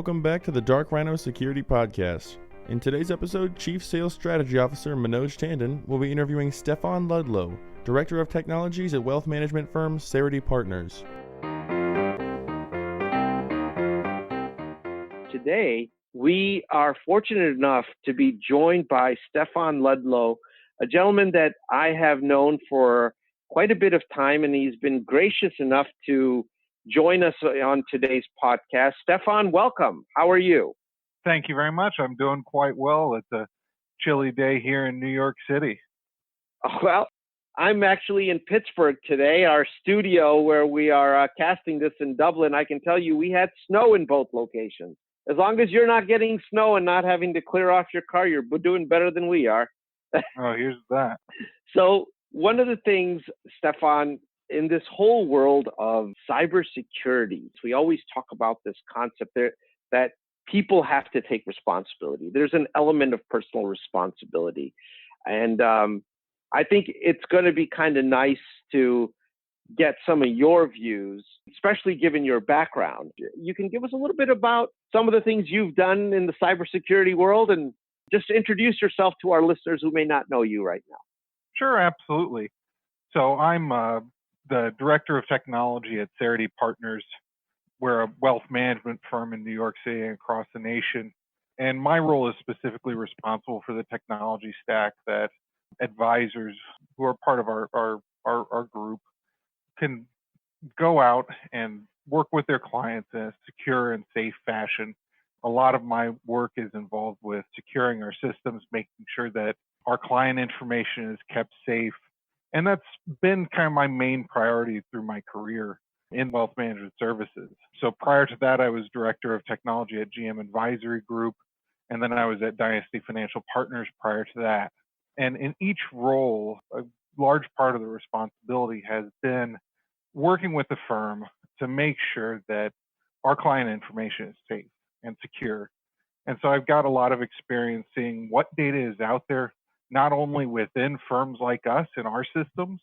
Welcome back to the Rhiino Security Podcast. In today's episode, Chief Sales Strategy Officer Manoj Tandon will be interviewing Stefan Ludlow, Director of Technologies at wealth management firm Cerity Partners. Today, we are fortunate enough to be joined by Stefan Ludlow, a gentleman that I have known for quite a bit of time, and he's been gracious enough to join us on today's podcast. Stefan, welcome. How are you? Thank you very much. I'm doing quite well. It's a chilly day here in New York City. Well, I'm actually in Pittsburgh today, our studio where we are casting this in Dublin. I can tell you we had snow in both locations. As long as you're not getting snow and not having to clear off your car, you're doing better than we are. Oh, here's that. So one of the things, Stefan, in this whole world of cybersecurity, we always talk about this concept there that people have to take responsibility. There's an element of personal responsibility. And I think it's going to be kind of nice to get some of your views, especially given your background. You can give us a little bit about some of the things you've done in the cybersecurity world and just introduce yourself to our listeners who may not know you right now. Sure, absolutely. So I'm the Director of Technology at Cerity Partners. We're a wealth management firm in New York City and across the nation. And my role is specifically responsible for the technology stack that advisors who are part of our group can go out and work with their clients in a secure and safe fashion. A lot of my work is involved with securing our systems, making sure that our client information is kept safe. And that's been kind of my main priority through my career in wealth management services. So prior to that, I was Director of Technology at GM Advisory Group, and then I was at Dynasty Financial Partners prior to that. And in each role, a large part of the responsibility has been working with the firm to make sure that our client information is safe and secure. And so I've got a lot of experience seeing what data is out there, not only within firms like us in our systems,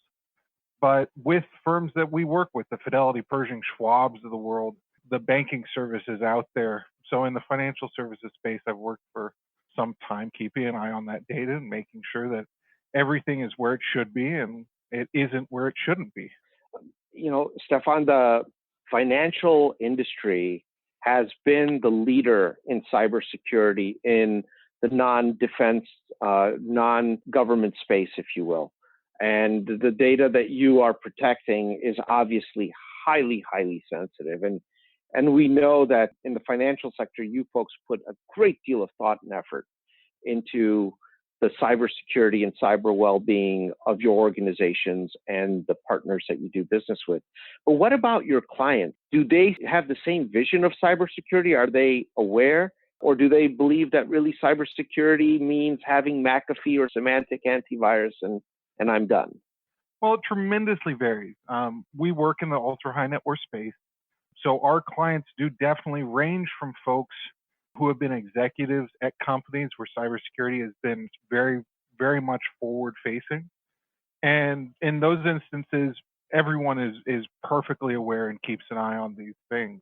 but with firms that we work with, the Fidelity, Pershing, Schwabs of the world, the banking services out there. So in the financial services space, I've worked for some time keeping an eye on that data and making sure that everything is where it should be and it isn't where it shouldn't be. You know, Stefan, the financial industry has been the leader in cybersecurity in the non-defense, non-government space, if you will. And the data that you are protecting is obviously highly, highly sensitive. And we know that in the financial sector, you folks put a great deal of thought and effort into the cybersecurity and cyber well-being of your organizations and the partners that you do business with. But what about your clients? Do they have the same vision of cybersecurity? Are they aware? Or do they believe that really cybersecurity means having McAfee or semantic antivirus and I'm done? Well, it tremendously varies. We work in the ultra high net worth space. So our clients do definitely range from folks who have been executives at companies where cybersecurity has been very, very much forward facing. And in those instances, everyone is perfectly aware and keeps an eye on these things.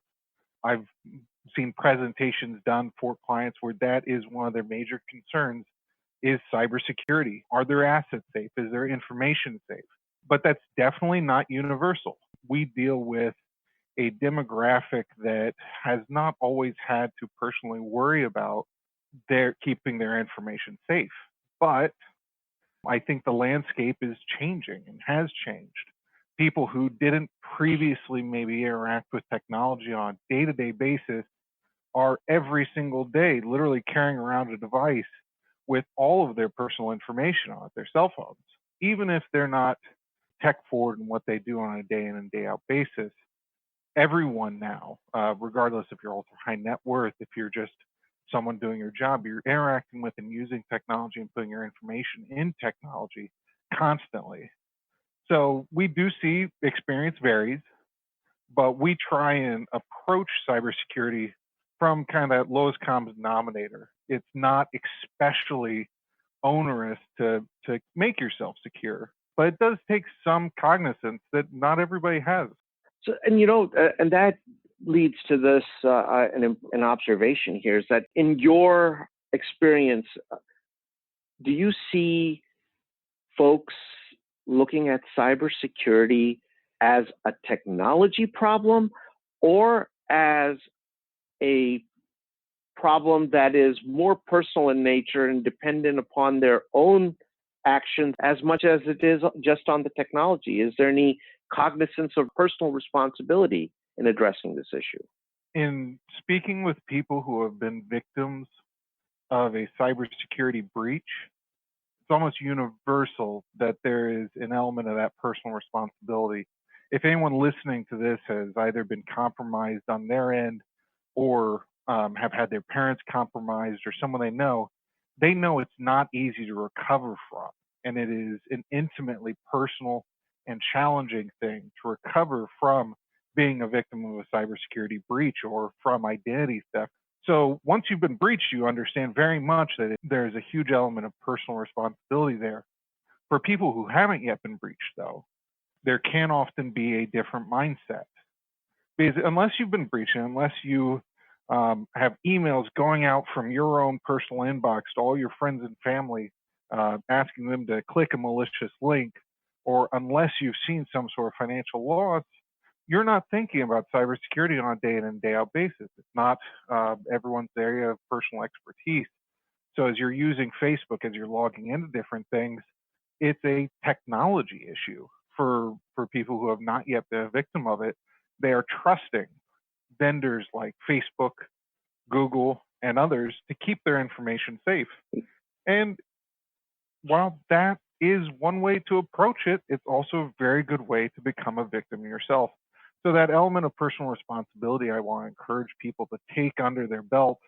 I've seen presentations done for clients where that is one of their major concerns is cybersecurity. Are their assets safe? Is their information safe? But that's definitely not universal. We deal with a demographic that has not always had to personally worry about their keeping their information safe. But I think the landscape is changing and has changed. People who didn't previously maybe interact with technology on a day-to-day basis are every single day literally carrying around a device with all of their personal information on it, their cell phones. Even if they're not tech forward in what they do on a day in and day out basis, everyone now, regardless if you're ultra high net worth, if you're just someone doing your job, you're interacting with and using technology and putting your information in technology constantly. So we do see experience varies, but we try and approach cybersecurity from kind of that lowest common denominator. It's not especially onerous to make yourself secure, but it does take some cognizance that not everybody has. So, and you know, and that leads to this, an observation here is that in your experience, do you see folks looking at cybersecurity as a technology problem or as a problem that is more personal in nature and dependent upon their own actions as much as it is just on the technology? Is there any cognizance of personal responsibility in addressing this issue? In speaking with people who have been victims of a cybersecurity breach, it's almost universal that there is an element of that personal responsibility. If anyone listening to this has either been compromised on their end or have had their parents compromised or someone they know it's not easy to recover from. And it is an intimately personal and challenging thing to recover from being a victim of a cybersecurity breach or from identity theft. So once you've been breached, you understand very much that there's a huge element of personal responsibility there. For people who haven't yet been breached, though, there can often be a different mindset. Because unless you've been breached, unless you have emails going out from your own personal inbox to all your friends and family, asking them to click a malicious link, or unless you've seen some sort of financial loss, you're not thinking about cybersecurity on a day in and day out basis. It's not everyone's area of personal expertise. So as you're using Facebook, as you're logging into different things, it's a technology issue for people who have not yet been a victim of it. They are trusting vendors like Facebook, Google, and others to keep their information safe. And while that is one way to approach it, it's also a very good way to become a victim yourself. So that element of personal responsibility, I want to encourage people to take under their belt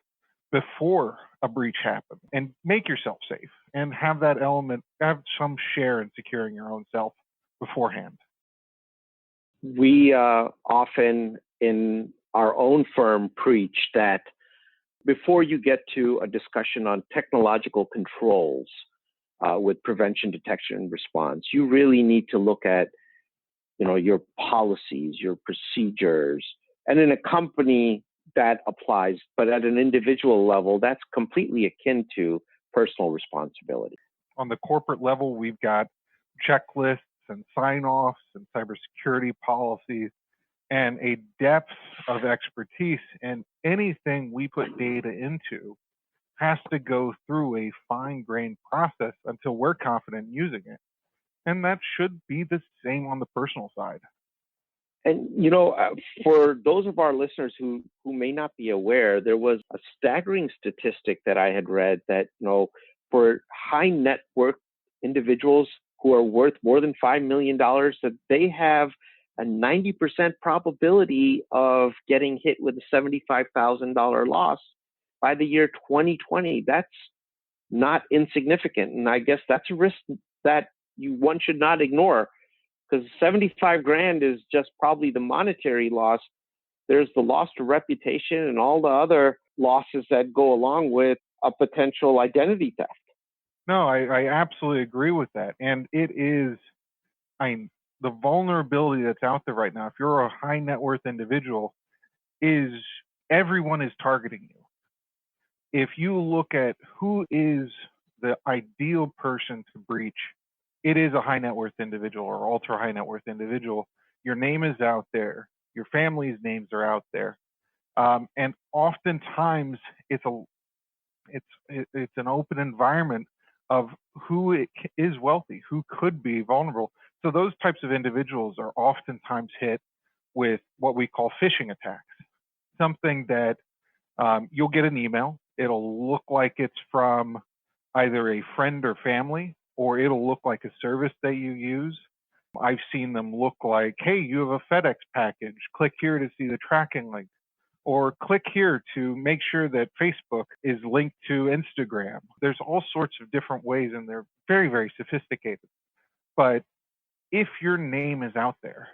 before a breach happens and make yourself safe and have that element, have some share in securing your own self beforehand. We often in our own firm preach that before you get to a discussion on technological controls with prevention, detection, and response, you really need to look at your policies, your procedures, and in a company that applies, but at an individual level, that's completely akin to personal responsibility. On the corporate level, we've got checklists and sign-offs and cybersecurity policies and a depth of expertise, and anything we put data into has to go through a fine-grained process until we're confident in using it. And that should be the same on the personal side. And, for those of our listeners who may not be aware, there was a staggering statistic that I had read that, for high net worth individuals who are worth more than $5 million, that they have a 90% probability of getting hit with a $75,000 loss by the year 2020. That's not insignificant. And I guess that's a risk that one should not ignore, because 75 grand is just probably the monetary loss. There's the loss to reputation and all the other losses that go along with a potential identity theft. No, I absolutely agree with that. And it is, the vulnerability that's out there right now, if you're a high net worth individual, is everyone is targeting you. If you look at who is the ideal person to breach, it is a high net worth individual or ultra high net worth individual. Your name is out there. Your family's names are out there. And oftentimes it's an open environment of who is wealthy, who could be vulnerable. So those types of individuals are oftentimes hit with what we call phishing attacks. Something that you'll get an email. It'll look like it's from either a friend or family, or it'll look like a service that you use. I've seen them look like, hey, you have a FedEx package. Click here to see the tracking link. Or click here to make sure that Facebook is linked to Instagram. There's all sorts of different ways, and they're very, very sophisticated. But if your name is out there,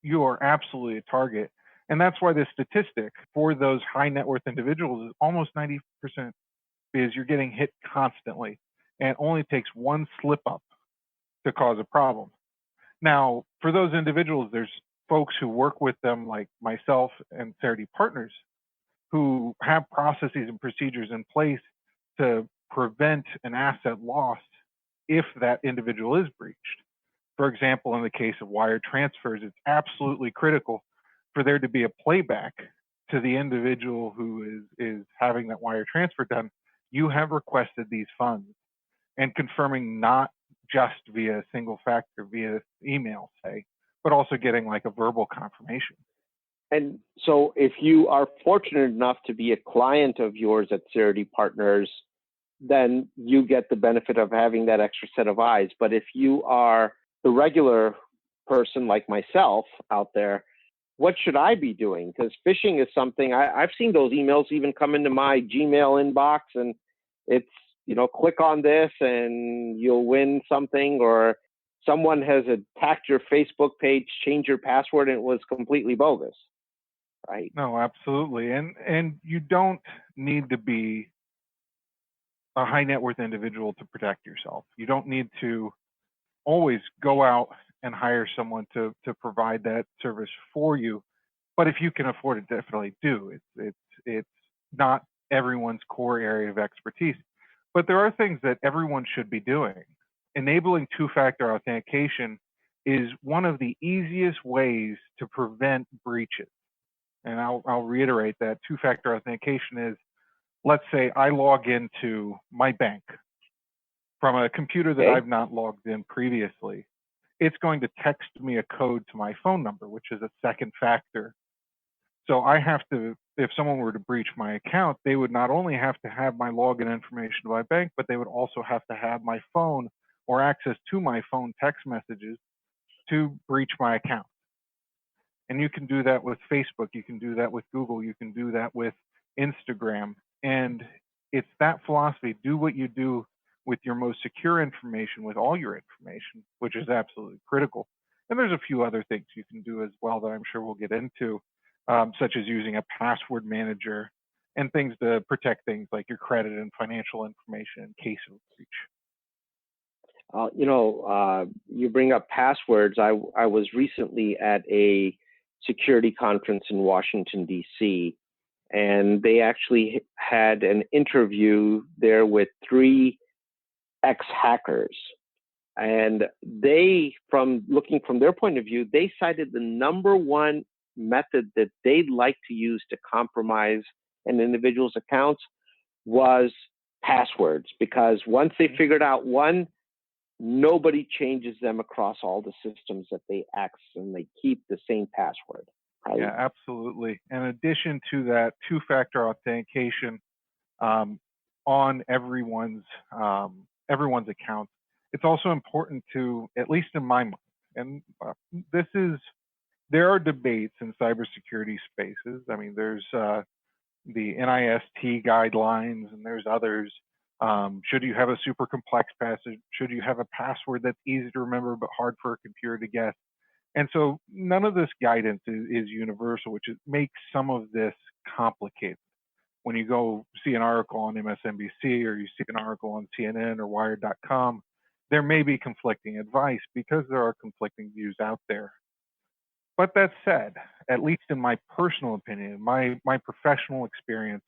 you are absolutely a target. And that's why the statistic for those high net worth individuals is almost 90%, because you're getting hit constantly. And it only takes one slip up to cause a problem. Now, for those individuals, there's folks who work with them, like myself and Cerity Partners, who have processes and procedures in place to prevent an asset loss if that individual is breached. For example, in the case of wire transfers, it's absolutely critical for there to be a playback to the individual who is having that wire transfer done. You have requested these funds, and confirming not just via single factor, via email, say, but also getting like a verbal confirmation. And so if you are fortunate enough to be a client of yours at Cerity Partners, then you get the benefit of having that extra set of eyes. But if you are the regular person like myself out there, what should I be doing? Because phishing is something I've seen those emails even come into my Gmail inbox, and it's, click on this and you'll win something, or someone has attacked your Facebook page, change your password, and it was completely bogus. Right. No, absolutely. And you don't need to be a high net worth individual to protect yourself. You don't need to always go out and hire someone to provide that service for you. But if you can afford it, definitely do. It's not everyone's core area of expertise. But there are things that everyone should be doing. Enabling two-factor authentication is one of the easiest ways to prevent breaches. And I'll reiterate that two-factor authentication is, let's say I log into my bank from a computer that I've not logged in previously. It's going to text me a code to my phone number, which is a second factor. So I have to, if someone were to breach my account, they would not only have to have my login information to my bank, but they would also have to have my phone or access to my phone text messages to breach my account. And you can do that with Facebook, you can do that with Google, you can do that with Instagram. And it's that philosophy: do what you do with your most secure information, with all your information, which is absolutely critical. And there's a few other things you can do as well that I'm sure we'll get into, such as using a password manager and things to protect things like your credit and financial information in case of a breach. You bring up passwords. I was recently at a security conference in Washington, D.C., and they actually had an interview there with 3 ex-hackers. And they, from looking from their point of view, they cited the number one method that they'd like to use to compromise an individual's accounts was passwords, because once they figured out one, nobody changes them across all the systems that they access, and they keep the same password. Right? Yeah, absolutely. In addition to that two-factor authentication on everyone's accounts, it's also important to, at least in my mind, and there are debates in cybersecurity spaces. I mean, there's the NIST guidelines, and there's others. Should you have a super complex password? Should you have a password that's easy to remember but hard for a computer to guess? And so none of this guidance is universal, which makes some of this complicated. When you go see an article on MSNBC, or you see an article on CNN or Wired.com, there may be conflicting advice because there are conflicting views out there. But that said, at least in my personal opinion, my professional experience,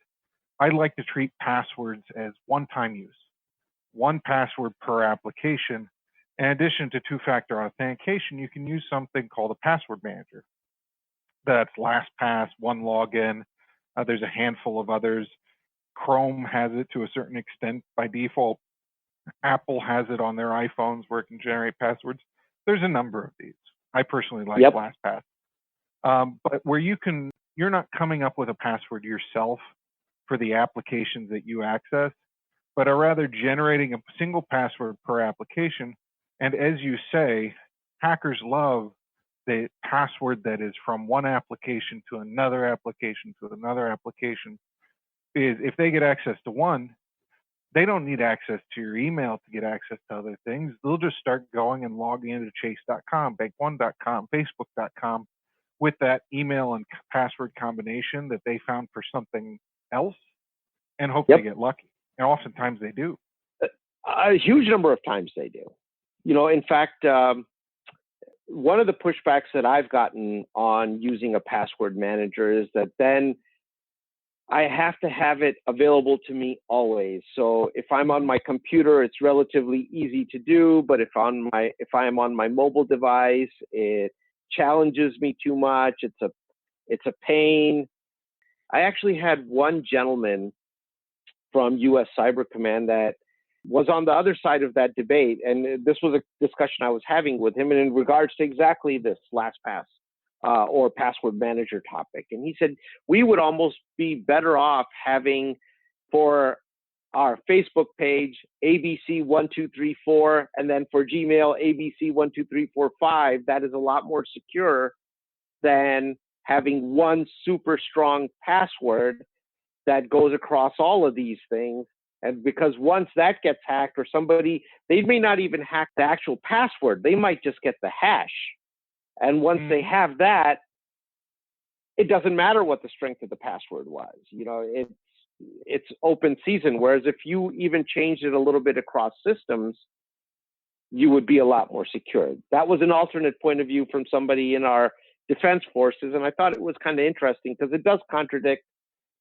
I like to treat passwords as one-time use, one password per application. In addition to two-factor authentication, you can use something called a password manager. That's LastPass, OneLogin. There's a handful of others. Chrome has it to a certain extent by default. Apple has it on their iPhones where it can generate passwords. There's a number of these. I personally like LastPass. But where you're not coming up with a password yourself for the applications that you access, but are rather generating a single password per application. And as you say, hackers love the password that is from one application to another application to another application. If they get access to one, they don't need access to your email to get access to other things. They'll just start going and logging into chase.com, bank1.com, facebook.com with that email and password combination that they found for something else, and hope they get lucky. And oftentimes they do. A huge number of times they do. In fact, one of the pushbacks that I've gotten on using a password manager is that then I have to have it available to me always. So if I'm on my computer, it's relatively easy to do, but if I am on my mobile device, it challenges me too much. It's a pain. I actually had one gentleman from US Cyber Command that was on the other side of that debate, and this was a discussion I was having with him, and in regards to exactly this LastPass or password manager topic. And he said we would almost be better off having for our Facebook page ABC1234, and then for Gmail ABC12345. That is a lot more secure than having one super strong password that goes across all of these things. And because once that gets hacked, or somebody, they may not even hack the actual password, they might just get the hash. And once they have that, it doesn't matter what the strength of the password was. You know, it's open season. Whereas if you even changed it a little bit across systems, you would be a lot more secure. That was an alternate point of view from somebody in our defense forces, and I thought it was kind of interesting because it does contradict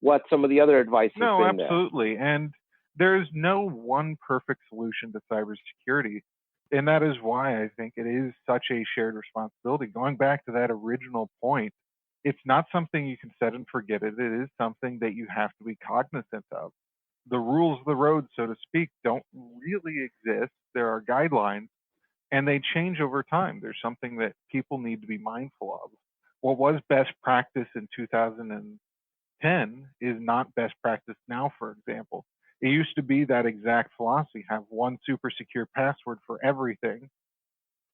what some of the other advice has No, been absolutely. And there's no one perfect solution to cybersecurity. And that is why I think it is such a shared responsibility. Going back to that original point, it's not something you can set and forget it. It is something that you have to be cognizant of. The rules of the road, so to speak, don't really exist. There are guidelines, and they change over time. There's something that people need to be mindful of. What was best practice in 2010 is not best practice now, for example. It used to be that exact philosophy, have one super secure password for everything.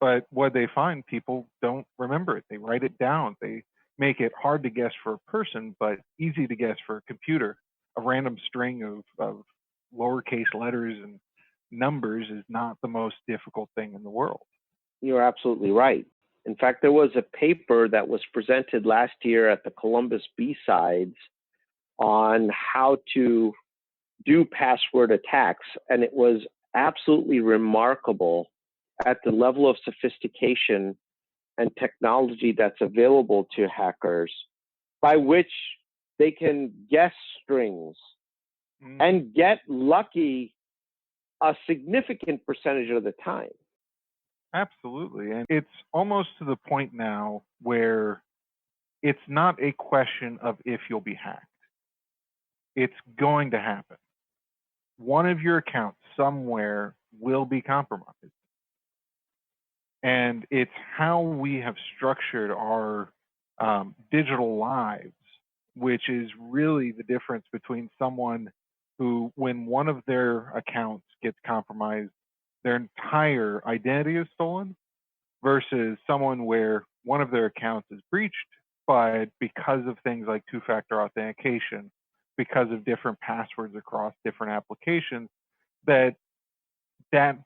But what they find, people don't remember it. They write it down. They make it hard to guess for a person, but easy to guess for a computer. A random string of lowercase letters and numbers is not the most difficult thing in the world. You're absolutely right. In fact, there was a paper that was presented last year at the Columbus B-Sides on how to do password attacks, and it was absolutely remarkable at the level of sophistication and technology that's available to hackers, by which they can guess strings and get lucky a significant percentage of the time. Absolutely. And it's almost to the point now where it's not a question of if you'll be hacked. It's going to happen. One of your accounts somewhere will be compromised. And it's how we have structured our digital lives, which is really the difference between someone who, when one of their accounts gets compromised, their entire identity is stolen, versus someone where one of their accounts is breached, but because of things like two-factor authentication, because of different passwords across different applications, that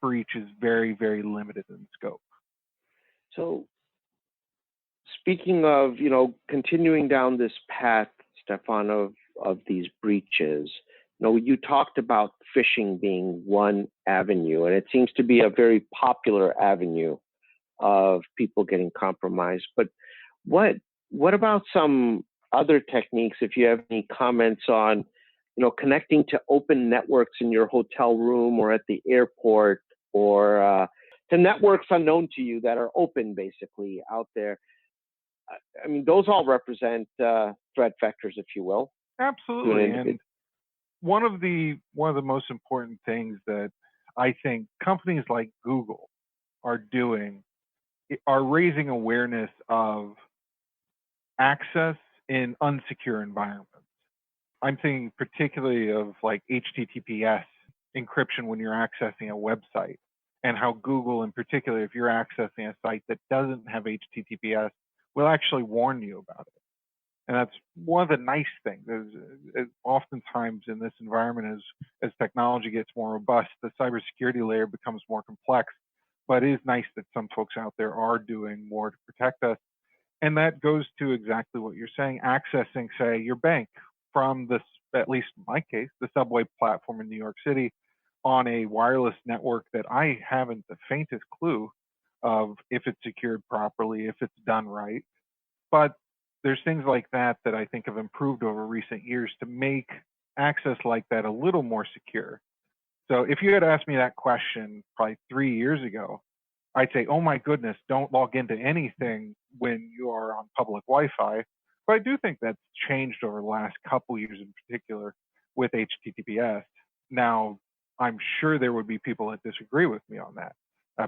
breach is very, very limited in scope. So speaking of, continuing down this path, Stefan, of these breaches, you talked about phishing being one avenue, and it seems to be a very popular avenue of people getting compromised. But what about some other techniques, if you have any comments on, connecting to open networks in your hotel room or at the airport, or to networks unknown to you that are open, basically, out there? I mean, those all represent threat vectors, if you will. Absolutely. And one of the most important things that I think companies like Google are doing are raising awareness of access in unsecure environments. I'm thinking particularly of like HTTPS encryption when you're accessing a website, and how Google, in particular, if you're accessing a site that doesn't have HTTPS, will actually warn you about it. And that's one of the nice things. Oftentimes in this environment, as technology gets more robust, the cybersecurity layer becomes more complex. But it is nice that some folks out there are doing more to protect us. And that goes to exactly what you're saying, accessing, say, your bank from this, at least in my case, the subway platform in New York City on a wireless network that I haven't the faintest clue of if it's secured properly, if it's done right. But there's things like that that I think have improved over recent years to make access like that a little more secure. So if you had asked me that question probably 3 years ago, I'd say, oh my goodness, don't log into anything when you are on public Wi-Fi. But I do think that's changed over the last couple years in particular with HTTPS. Now, I'm sure there would be people that disagree with me on that,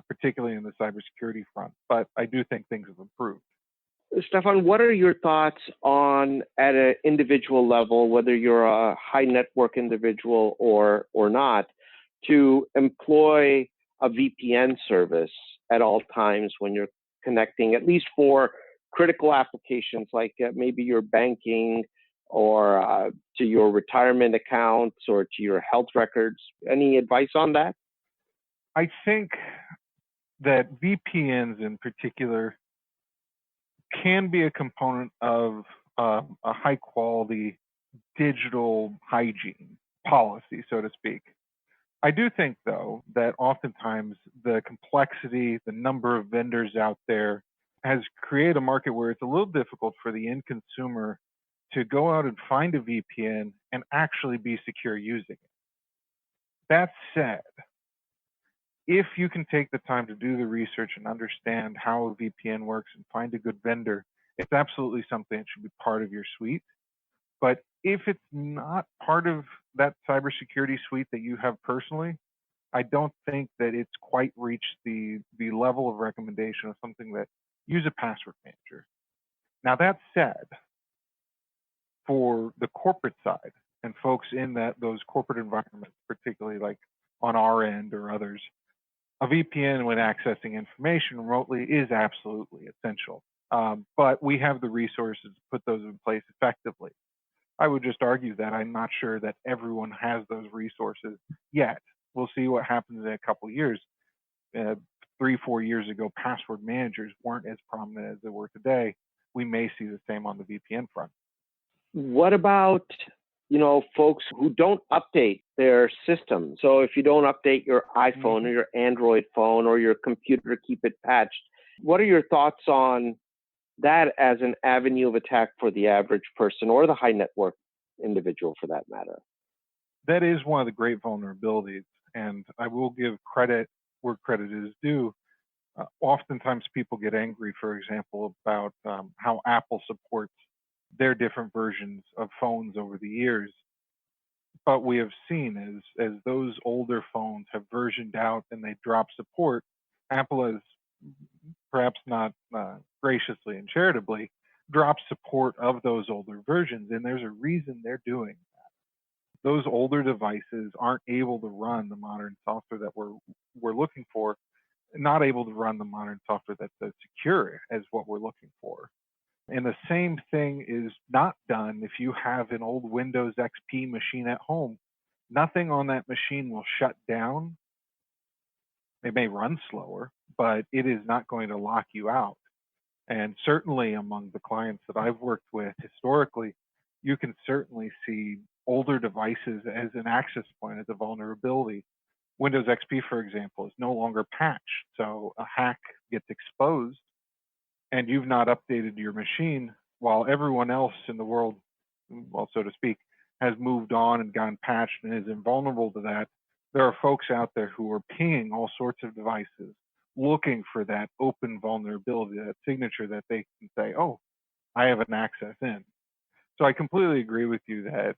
particularly in the cybersecurity front. But I do think things have improved. Stefan, what are your thoughts on at an individual level, whether you're a high network individual or not, to employ a VPN service at all times when you're connecting, at least for critical applications like maybe your banking or to your retirement accounts or to your health records? Any advice on that? I think that VPNs in particular can be a component of a high quality digital hygiene policy, so to speak. I do think, though, that oftentimes the complexity, the number of vendors out there has created a market where it's a little difficult for the end consumer to go out and find a VPN and actually be secure using it. That said, if you can take the time to do the research and understand how a VPN works and find a good vendor, it's absolutely something that should be part of your suite. But if it's not part of that cybersecurity suite that you have personally, I don't think that it's quite reached the level of recommendation of something that use a password manager. Now that said, for the corporate side and folks in those corporate environments, particularly like on our end or others, a VPN when accessing information remotely is absolutely essential. But we have the resources to put those in place effectively. I would just argue that I'm not sure that everyone has those resources yet. We'll see what happens in a couple of years. 3-4 years ago, password managers weren't as prominent as they were today. We may see the same on the VPN front. What about, folks who don't update their system? So if you don't update your iPhone or your Android phone or your computer to keep it patched, what are your thoughts on that as an avenue of attack for the average person or the high network individual for that matter? That is one of the great vulnerabilities, and I will give credit where credit is due. Oftentimes people get angry, for example, about how Apple supports their different versions of phones over the years. But we have seen as those older phones have versioned out and they drop support, Apple has perhaps not graciously and charitably dropped support of those older versions. And there's a reason they're doing that. Those older devices aren't able to run the modern software that we're looking for, not able to run the modern software that's as secure as what we're looking for. And the same thing is not done if you have an old Windows XP machine at home. Nothing on that machine will shut down. It may run slower, but it is not going to lock you out. And certainly among the clients that I've worked with historically, you can certainly see older devices as an access point, as a vulnerability. Windows XP, for example, is no longer patched. So a hack gets exposed and you've not updated your machine while everyone else in the world, well, so to speak, has moved on and gone patched and is invulnerable to that. There are folks out there who are pinging all sorts of devices, looking for that open vulnerability, that signature that they can say, oh, I have an access in. So I completely agree with you that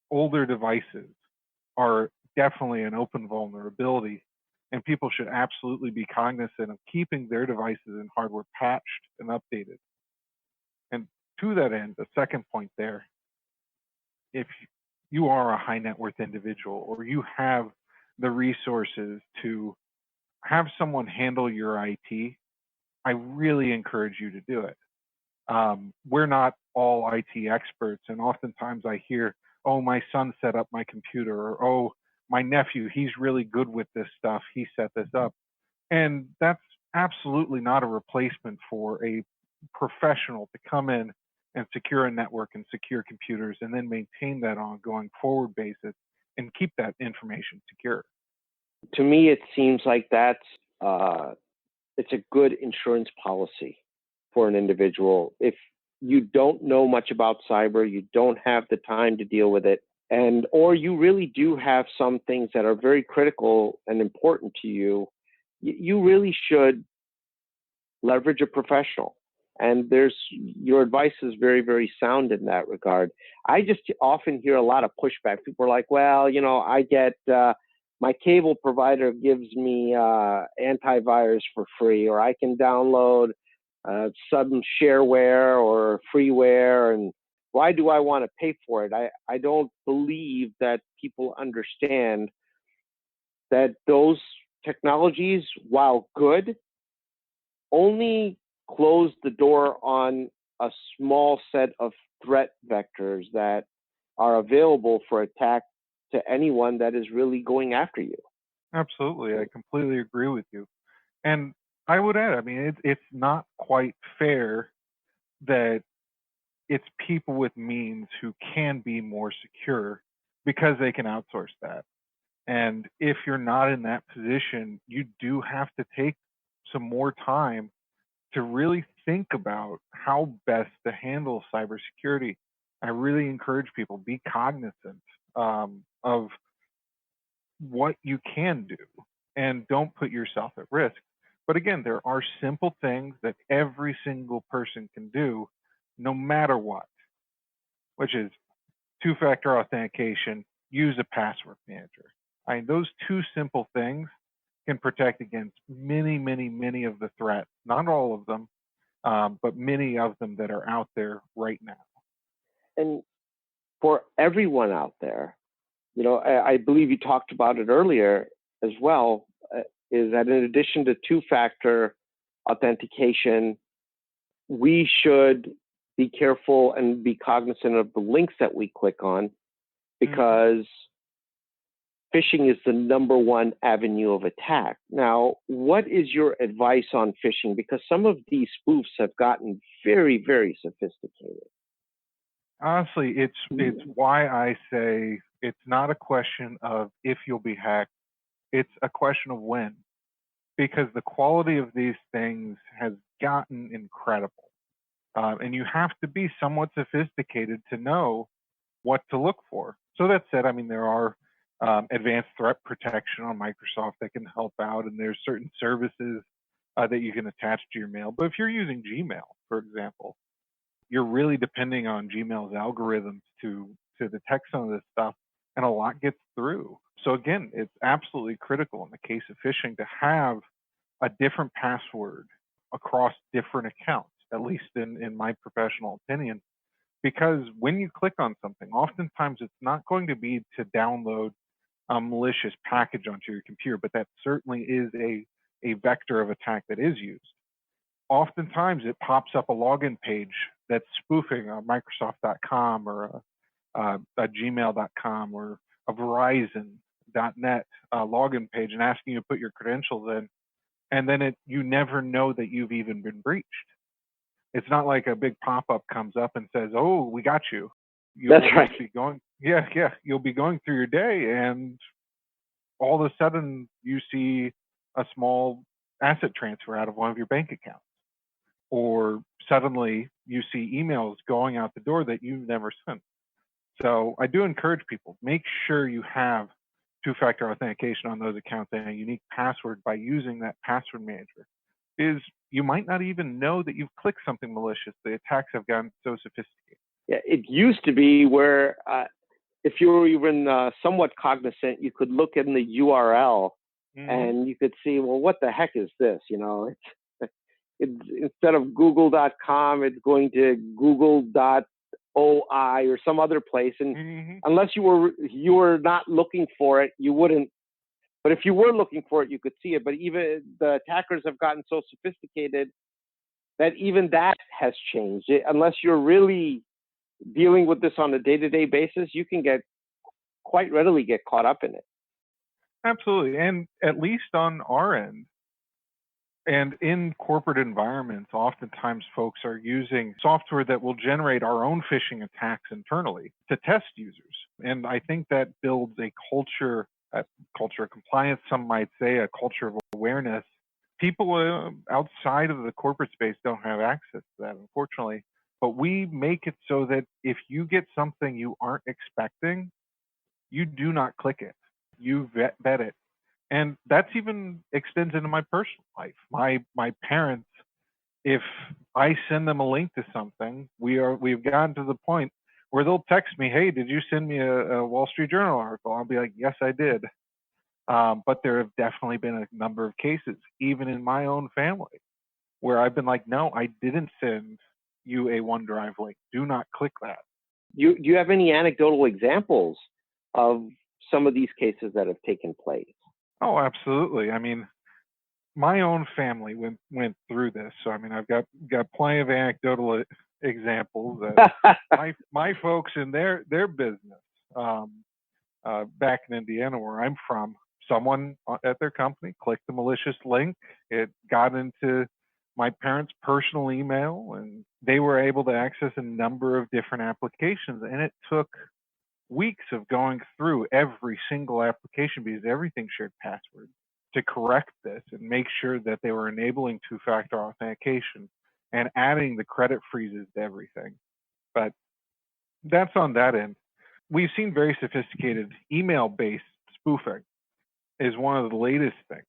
older devices are definitely an open vulnerability, and people should absolutely be cognizant of keeping their devices and hardware patched and updated. And to that end, the second point there, if you are a high net worth individual or you have the resources to have someone handle your IT, I really encourage you to do it. We're not all IT experts, and oftentimes I hear, oh, my son set up my computer, or oh, my nephew, he's really good with this stuff, he set this up. And that's absolutely not a replacement for a professional to come in and secure a network and secure computers and then maintain that on a going forward basis and keep that information secure. To me, it seems like that's it's a good insurance policy for an individual. If you don't know much about cyber, you don't have the time to deal with it, or you really do have some things that are very critical and important to you, you really should leverage a professional. And your advice is very, very sound in that regard. I just often hear a lot of pushback. People are like, well, I get, my cable provider gives me antivirus for free, or I can download some shareware or freeware, and why do I want to pay for it? I don't believe that people understand that those technologies, while good, only close the door on a small set of threat vectors that are available for attack to anyone that is really going after you. Absolutely. I completely agree with you. And I would add, it's not quite fair that it's people with means who can be more secure because they can outsource that. And if you're not in that position, you do have to take some more time to really think about how best to handle cybersecurity. I really encourage people, be cognizant of what you can do and don't put yourself at risk. But again, there are simple things that every single person can do no matter what, which is two-factor authentication, use a password manager. Those two simple things can protect against many, many, many of the threats, not all of them, but many of them that are out there right now. And for everyone out there, I believe you talked about it earlier as well, is that in addition to two-factor authentication, we should be careful and be cognizant of the links that we click on, because phishing is the number one avenue of attack. Now, what is your advice on phishing? Because some of these spoofs have gotten very, very sophisticated. Honestly, it's why I say it's not a question of if you'll be hacked. It's a question of when, because the quality of these things has gotten incredible. And you have to be somewhat sophisticated to know what to look for. So that said, there are advanced threat protection on Microsoft that can help out, and there's certain services that you can attach to your mail. But if you're using Gmail, for example, you're really depending on Gmail's algorithms to detect some of this stuff, and a lot gets through. So again, it's absolutely critical in the case of phishing to have a different password across different accounts, at least in my professional opinion, because when you click on something, oftentimes it's not going to be to download a malicious package onto your computer, but that certainly is a vector of attack that is used. Oftentimes it pops up a login page that's spoofing a Microsoft.com or a Gmail.com or a Verizon.net login page and asking you to put your credentials in, and then you never know that you've even been breached. It's not like a big pop-up comes up and says, "Oh, we got you." That's right. You'll be going through your day, and all of a sudden you see a small asset transfer out of one of your bank accounts, or suddenly you see emails going out the door that you've never sent. So I do encourage people, make sure you have two-factor authentication on those accounts and a unique password by using that password manager. You might not even know that you've clicked something malicious. The attacks have gotten so sophisticated. Yeah, it used to be where if you were even somewhat cognizant, you could look in the URL and you could see, well, what the heck is this? It's instead of google.com, it's going to google.oi or some other place. And unless you were not looking for it, you wouldn't. But if you were looking for it, you could see it. But even the attackers have gotten so sophisticated that even that has changed. Unless you're really dealing with this on a day-to-day basis, you can quite readily get caught up in it. Absolutely. And at least on our end, and in corporate environments, oftentimes folks are using software that will generate our own phishing attacks internally to test users. And I think that builds a culture of compliance, some might say a culture of awareness people outside of the corporate space don't have access to that, unfortunately. But we make it so that if you get something you aren't expecting, you do not click it. You vet it. And that's even extends into my personal life. My parents, if I send them a link to something, we've gotten to the point where they'll text me, "Hey, did you send me a Wall Street Journal article?" I'll be like, "Yes, I did." But there have definitely been a number of cases, even in my own family, where I've been like, "No, I didn't send you a OneDrive link. Do not click that." Do you have any anecdotal examples of some of these cases that have taken place? Oh, absolutely. I mean, my own family went through this, so I mean, I've got plenty of anecdotal examples that my folks in their business, back in Indiana, where I'm from, someone at their company clicked the malicious link. It got into my parents' personal email, and they were able to access a number of different applications. And it took weeks of going through every single application, because everything shared passwords, to correct this and make sure that they were enabling two-factor authentication and adding the credit freezes to everything. But that's on that end. We've seen very sophisticated email-based spoofing is one of the latest things.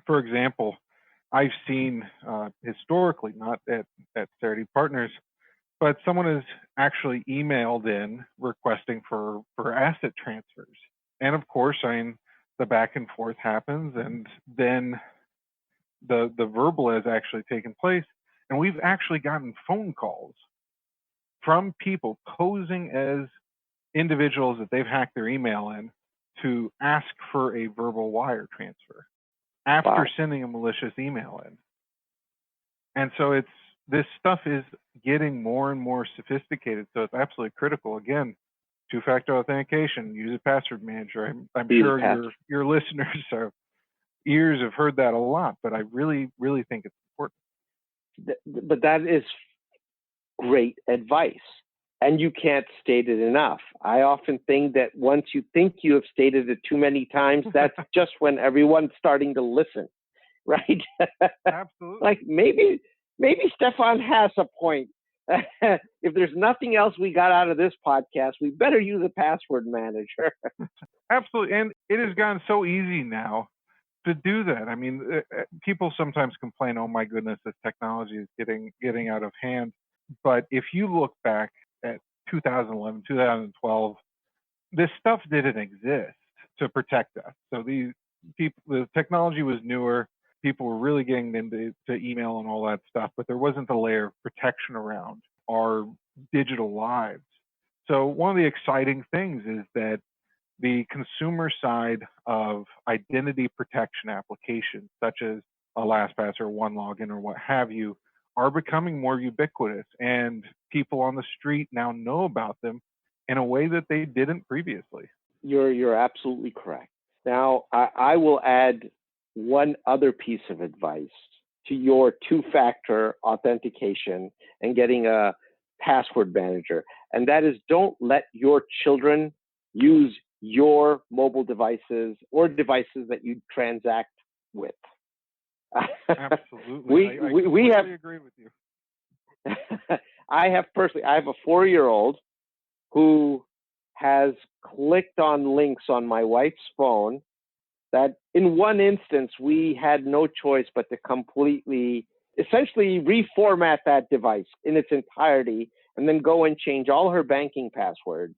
For example, I've seen historically, not at Cerity Partners, but someone has actually emailed in requesting for asset transfers. And of course, I mean, the back and forth happens, and then the verbal has actually taken place. And we've actually gotten phone calls from people posing as individuals that they've hacked their email in to ask for a verbal wire transfer after sending a malicious email in. And so this stuff is getting more and more sophisticated. So it's absolutely critical. Again, two-factor authentication, use a password manager. I'm sure your listeners ears have heard that a lot, but I really, really think it's important. But that is great advice, and you can't state it enough. I often think that once you think you have stated it too many times, that's just when everyone's starting to listen, right? Absolutely. Like maybe Stefan has a point. If there's nothing else we got out of this podcast, we better use a password manager. Absolutely. And it has gotten so easy now to do that. I mean, people sometimes complain, "Oh my goodness, this technology is getting out of hand." But if you look back at 2011, 2012, this stuff didn't exist to protect us. So the technology was newer. People were really getting into email and all that stuff, but there wasn't the layer of protection around our digital lives. So one of the exciting things is that the consumer side of identity protection applications, such as a LastPass or OneLogin or what have you, are becoming more ubiquitous, and people on the street now know about them in a way that they didn't previously. You're absolutely correct. Now, I will add one other piece of advice to your two-factor authentication and getting a password manager, and that is, don't let your children use your mobile devices or devices that you transact with. Absolutely. I completely agree with you. I have a 4-year-old who has clicked on links on my wife's phone that in one instance we had no choice but to essentially reformat that device in its entirety and then go and change all her banking passwords,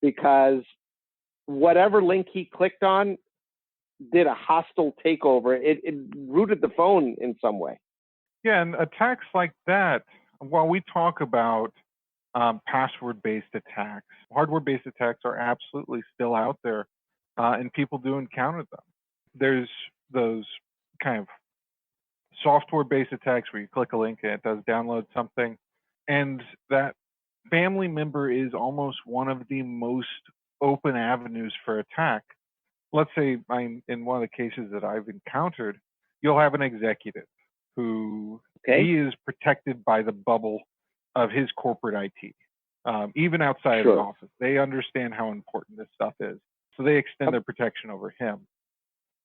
because whatever link he clicked on did a hostile takeover. It rooted the phone in some way. Yeah, and attacks like that, while we talk about password-based attacks, hardware-based attacks are absolutely still out there, and people do encounter them. There's those kind of software-based attacks where you click a link and it does download something, and that family member is almost one of the most open avenues for attack. Let's say in one of the cases that I've encountered, you'll have an executive who he is protected by the bubble of his corporate IT. Even outside of the office, they understand how important this stuff is. So they extend their protection over him.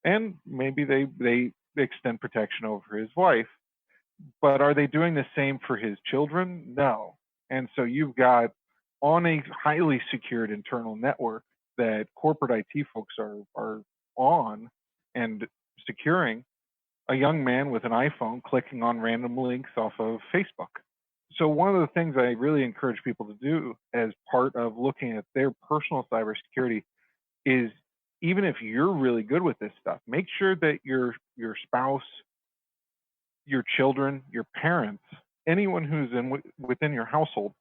And maybe they extend protection over his wife. But are they doing the same for his children? No. And so you've got on a highly secured internal network that corporate IT folks are on and securing, a young man with an iPhone clicking on random links off of Facebook. So one of the things I really encourage people to do as part of looking at their personal cybersecurity is, even if you're really good with this stuff, make sure that your spouse, your children, your parents, anyone who's within your household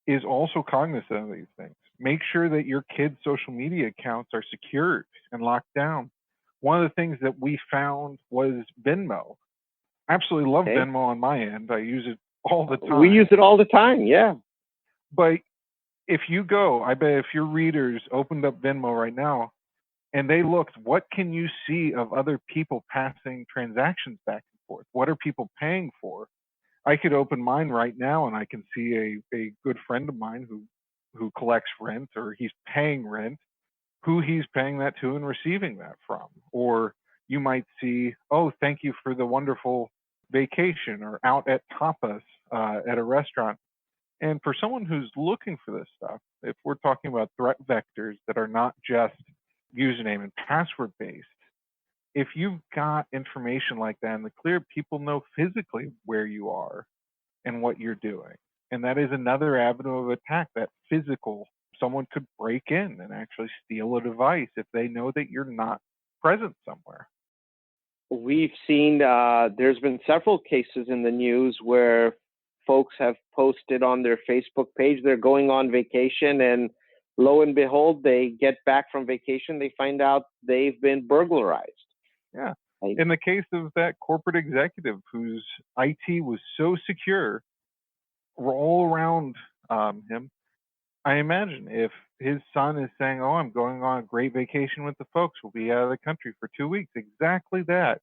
is also cognizant of these things. Make sure that your kids' social media accounts are secured and locked down. One of the things that we found was Venmo. I absolutely love Venmo on my end. I use it all the time. We use it all the time, yeah. But if you go, I bet if your readers opened up Venmo right now and they looked, what can you see of other people passing transactions back and forth? What are people paying for? I could open mine right now and I can see a good friend of mine who collects rent, or he's paying rent, who he's paying that to and receiving that from. Or you might see, oh, thank you for the wonderful vacation, or out at tapas at a restaurant. And for someone who's looking for this stuff, if we're talking about threat vectors that are not just username and password based, if you've got information like that in the clear, people know physically where you are and what you're doing. And that is another avenue of attack, that physical. Someone could break in and actually steal a device if they know that you're not present somewhere. We've seen there's been several cases in the news where folks have posted on their Facebook page they're going on vacation, and lo and behold, they get back from vacation, they find out they've been burglarized. Yeah. In the case of that corporate executive whose IT was so secure all around him, I imagine if his son is saying, oh, I'm going on a great vacation with the folks, we'll be out of the country for 2 weeks, exactly that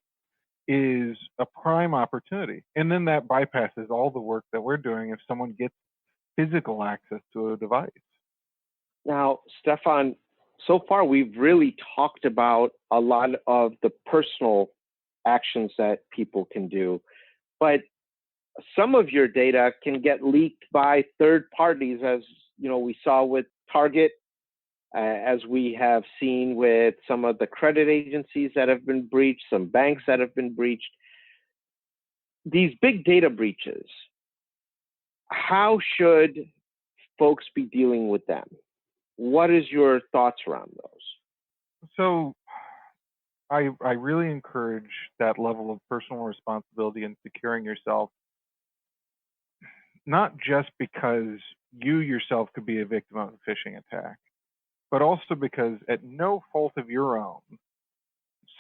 is a prime opportunity. And then that bypasses all the work that we're doing if someone gets physical access to a device. Now, Stefan, so far we've really talked about a lot of the personal actions that people can do, but some of your data can get leaked by third parties, as you know, we saw with Target, as we have seen with some of the credit agencies that have been breached, some banks that have been breached. These big data breaches, how should folks be dealing with them? What is your thoughts around those? So I really encourage that level of personal responsibility in securing yourself, not just because you yourself could be a victim of a phishing attack, but also because at no fault of your own,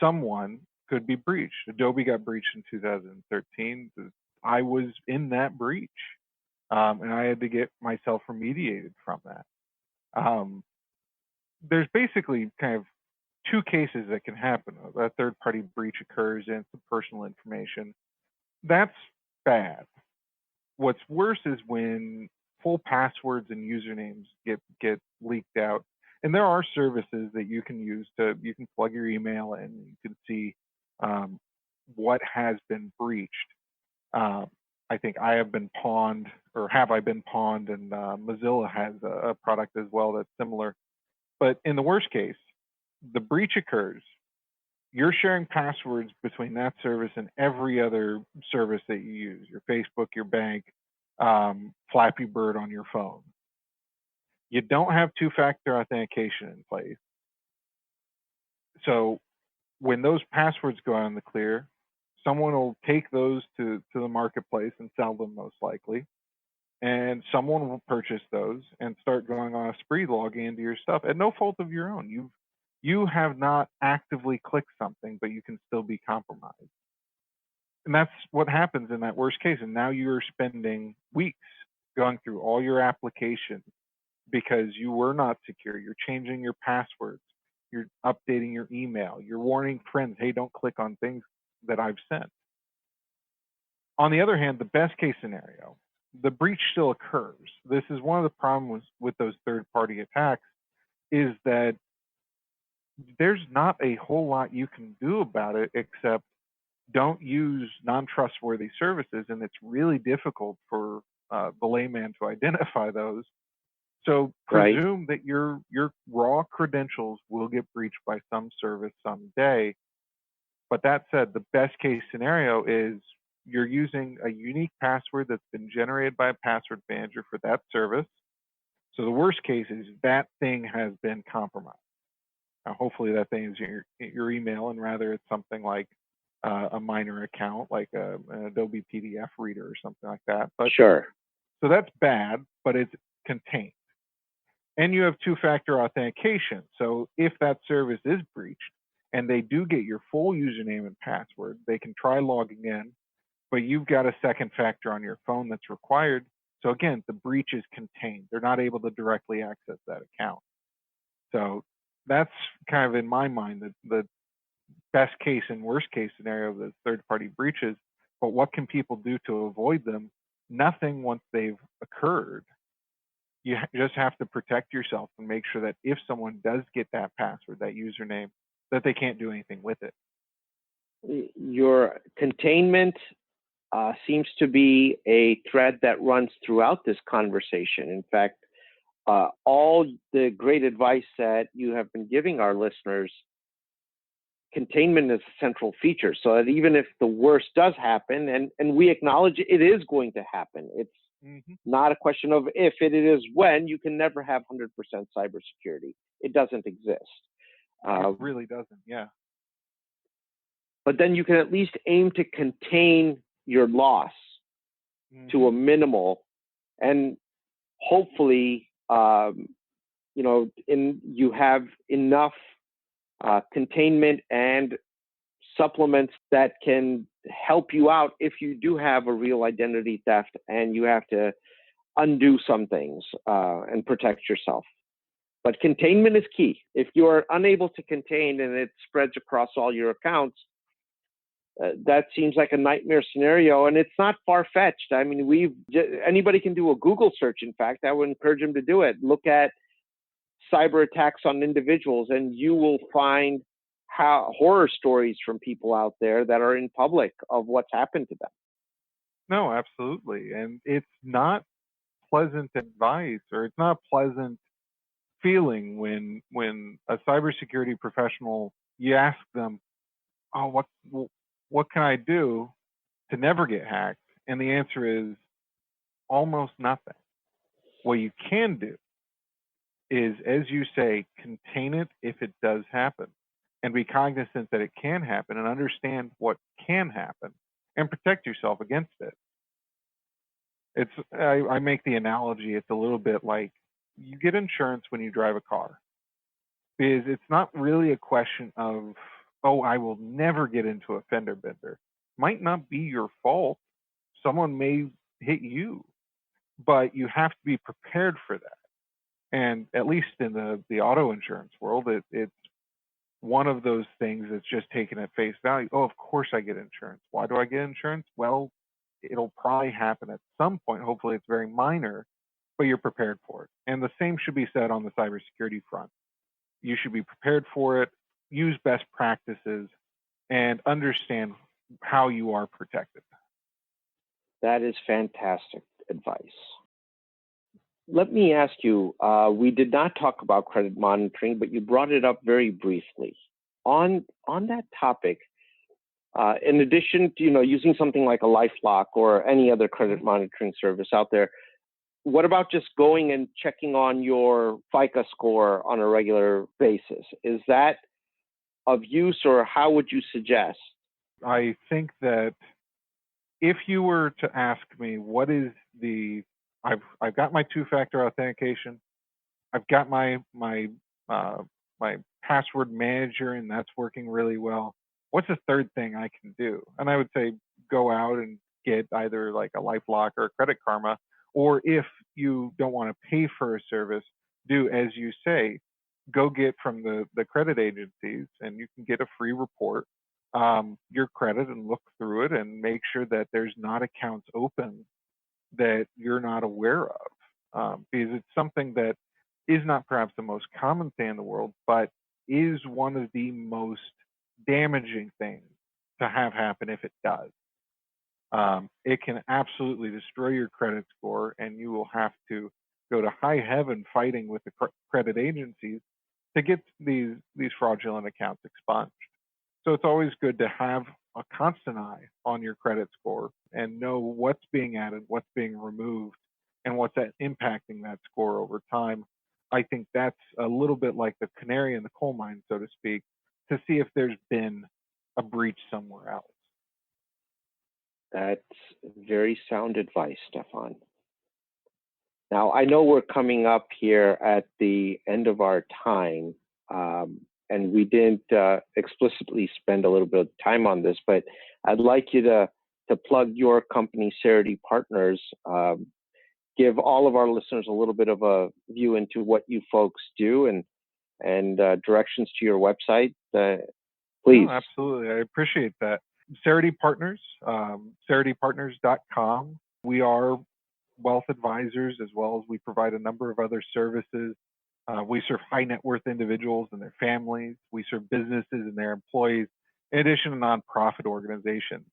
someone could be breached. Adobe got breached in 2013. I was in that breach, and I had to get myself remediated from that. There's basically kind of two cases that can happen. A third-party breach occurs and some personal information. That's bad. What's worse is when full passwords and usernames get leaked out. And there are services that you can use you can plug your email in and you can see what has been breached. I think I have been pawned, or have I been pawned, and Mozilla has a product as well that's similar. But in the worst case, the breach occurs. You're sharing passwords between that service and every other service that you use, your Facebook, your bank, Flappy Bird on your phone. You don't have two-factor authentication in place. So when those passwords go out in the clear, someone will take those to the marketplace and sell them most likely. And someone will purchase those and start going on a spree logging into your stuff at no fault of your own. You have not actively clicked something, but you can still be compromised. And that's what happens in that worst case. And now you're spending weeks going through all your applications because you were not secure. You're changing your passwords. You're updating your email. You're warning friends, hey, don't click on things that I've sent. On the other hand, the best case scenario, the breach still occurs. This is one of the problems with those third-party attacks, is that there's not a whole lot you can do about it except don't use non-trustworthy services, and it's really difficult for the layman to identify those. So Right. presume that your raw credentials will get breached by some service someday. But that said, the best case scenario is you're using a unique password that's been generated by a password manager for that service. So the worst case is that thing has been compromised. Now, hopefully that thing is your email, and rather it's something like a minor account, like an Adobe PDF reader or something like that. But Sure. so that's bad, but it's contained. And you have two-factor authentication. So if that service is breached and they do get your full username and password, they can try logging in, but you've got a second factor on your phone that's required. So again, the breach is contained. They're not able to directly access that account. So that's kind of, in my mind, the best case and worst case scenario of the third-party breaches. But what can people do to avoid them? Nothing once they've occurred. You just have to protect yourself and make sure that if someone does get that password, that username, that they can't do anything with it. Your containment seems to be a thread that runs throughout this conversation. In fact, all the great advice that you have been giving our listeners, containment is a central feature, so that even if the worst does happen, and we acknowledge it is going to happen, it's not a question of if, it is when. You can never have 100% cybersecurity. It doesn't exist. It really doesn't, yeah. But then you can at least aim to contain your loss to a minimal, and hopefully, you have enough containment and supplements that can help you out if you do have a real identity theft and you have to undo some things and protect yourself. But containment is key. If you are unable to contain and it spreads across all your accounts, that seems like a nightmare scenario, and it's not far-fetched. I mean, anybody can do a Google search. In fact, I would encourage them to do it. Look at cyber attacks on individuals, and you will find horror stories from people out there that are in public of what's happened to them. No, absolutely. And it's not pleasant advice, or it's not a pleasant feeling when a cybersecurity professional, you ask them, oh, what can I do to never get hacked? And the answer is almost nothing. What you can do is, as you say, contain it if it does happen, and be cognizant that it can happen, and understand what can happen, and protect yourself against it. I make the analogy, it's a little bit like you get insurance when you drive a car, because it's not really a question of, oh, I will never get into a fender bender. Might not be your fault. Someone may hit you, but you have to be prepared for that. And at least in the auto insurance world, it's one of those things that's just taken at face value. Oh, of course I get insurance. Why do I get insurance? Well, it'll probably happen at some point. Hopefully it's very minor, but you're prepared for it. And the same should be said on the cybersecurity front. You should be prepared for it, use best practices, and understand how you are protected. That is fantastic advice. Let me ask you, we did not talk about credit monitoring, but you brought it up very briefly. On that topic, in addition to using something like a LifeLock or any other credit monitoring service out there, what about just going and checking on your FICO score on a regular basis? Is that of use, or how would you suggest? I think that if you were to ask me, what is I've got my two-factor authentication, I've got my password manager, and that's working really well. What's the third thing I can do? And I would say go out and get either like a LifeLock or a Credit Karma, or if you don't want to pay for a service, do as you say, go get from the credit agencies, and you can get a free report, your credit, and look through it and make sure that there's not accounts open that you're not aware of, because it's something that is not perhaps the most common thing in the world, but is one of the most damaging things to have happen if it does. It can absolutely destroy your credit score, and you will have to go to high heaven fighting with the credit agencies to get these fraudulent accounts expunged. So it's always good to have a constant eye on your credit score and know what's being added, what's being removed, and what's impacting that score over time. I think that's a little bit like the canary in the coal mine, so to speak, to see if there's been a breach somewhere else. That's very sound advice, Stefan. Now, I know we're coming up here at the end of our time, and we didn't explicitly spend a little bit of time on this, but I'd like you to plug your company, Cerity Partners, give all of our listeners a little bit of a view into what you folks do and directions to your website. Please. No, absolutely. I appreciate that. Cerity Partners, CerityPartners.com. We are wealth advisors, as well as we provide a number of other services. We serve high net worth individuals and their families. We serve businesses and their employees, in addition to nonprofit organizations.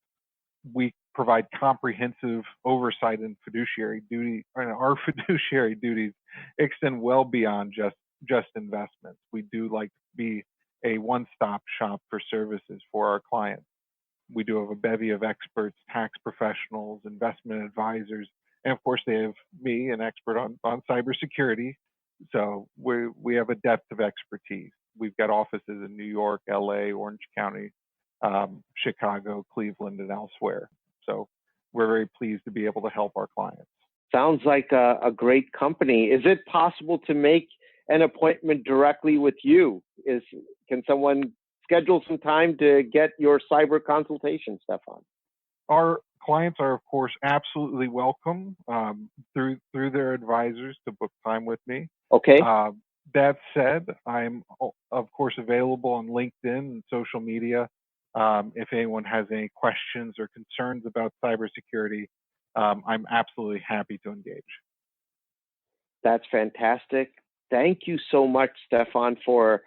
We provide comprehensive oversight and fiduciary duty, and our fiduciary duties extend well beyond just investments. We do like to be a one-stop shop for services for our clients. We do have a bevy of experts, tax professionals, investment advisors, and of course they have me, an expert on cybersecurity. So we have a depth of expertise. We've got offices in New York, LA, Orange County, Chicago, Cleveland, and elsewhere. So we're very pleased to be able to help our clients. Sounds like a great company. Is it possible to make an appointment directly with you? Can someone schedule some time to get your cyber consultation, Stefan? Our clients are, of course, absolutely welcome through their advisors to book time with me. Okay. That said, I'm, of course, available on LinkedIn and social media. If anyone has any questions or concerns about cybersecurity, I'm absolutely happy to engage. That's fantastic. Thank you so much, Stefan, for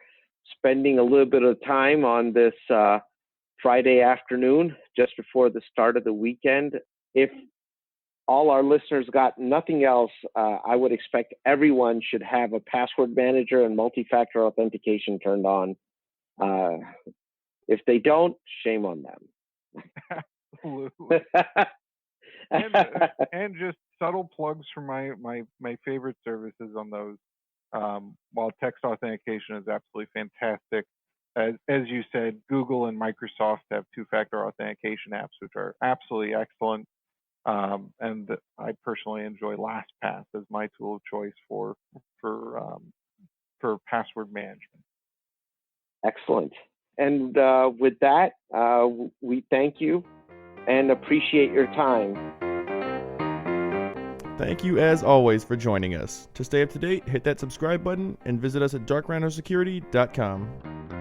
spending a little bit of time on this Friday afternoon, just before the start of the weekend. If all our listeners got nothing else, I would expect everyone should have a password manager and multi-factor authentication turned on. If they don't, shame on them. Absolutely. and just subtle plugs for my favorite services on those. While text authentication is absolutely fantastic, as you said, Google and Microsoft have two-factor authentication apps, which are absolutely excellent. And I personally enjoy LastPass as my tool of choice for password management. Excellent. And with that, we thank you and appreciate your time. Thank you as always for joining us. To stay up to date, hit that subscribe button and visit us at darkrhinosecurity.com.